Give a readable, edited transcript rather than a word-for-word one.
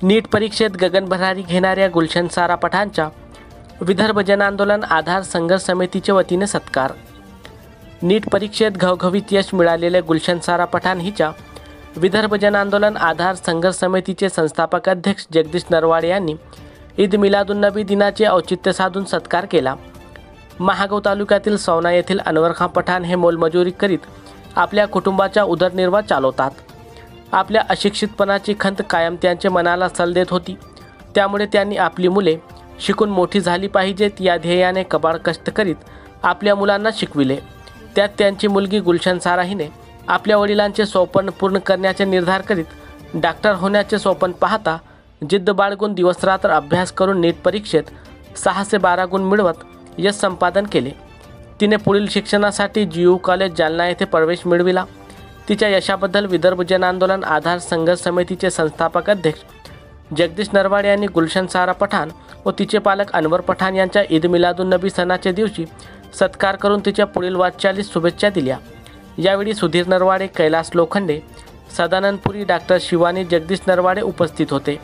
नीट परीक्षेत गगनभरारी घेणाऱ्या गुलशन सारा पठाणचा विदर्भ जन आंदोलन आधार संघर्ष समितीच्या वतीने सत्कार। नीट परीक्षेत घवघवीत यश मिळालेल्या गुलशन सारा पठाण हिच्या विदर्भ जन आंदोलन आधार संघर्ष समितीचे संस्थापक अध्यक्ष जगदीश नरवाडे यांनी ईद मिलादुन्नबी दिनाचे औचित्य साधून सत्कार केला। महागाव तालुक्यातील सौना येथील अनवर खान पठाण हे मोलमजुरी करीत आपल्या कुटुंबाचा उदरनिर्वाह चालवतात। आपल्या अशिक्षितपणाची खंत कायम त्यांच्या मनाला सल देत होती, त्यामुळे त्यांनी आपली मुले शिकून मोठी झाली पाहिजेत या ध्येयाने कबाड कष्ट करीत आपल्या मुलांना शिकविले। त्यात त्यांची मुलगी गुलशन सारा हिने आपल्या वडिलांचे स्वप्न पूर्ण करण्याचे निर्धार करीत डॉक्टर होण्याचे स्वप्न पाहता जिद्द बाळगून दिवसरात्र अभ्यास करून नीट परीक्षेत 6 से 12 गुण मिळवत यश संपादन केले। तिने पुढील शिक्षणासाठी जीयू कॉलेज जालना येथे प्रवेश मिळविला। तिच्या यशाबद्दल विदर्भ जन आंदोलन आधार संघर्ष समितीचे संस्थापक अध्यक्ष जगदीश नरवाडे यांनी गुलशन सारा पठाण व तिचे पालक अनवर पठाण यांच्या ईद मिलादुन्नबी सणाच्या दिवशी सत्कार करून तिच्या पुढील वाटचालीस शुभेच्छा दिल्या। यावेळी सुधीर नरवाडे, कैलास लोखंडे, सदानंद पुरी, डॉक्टर शिवानी, जगदीश नरवाडे उपस्थित होते।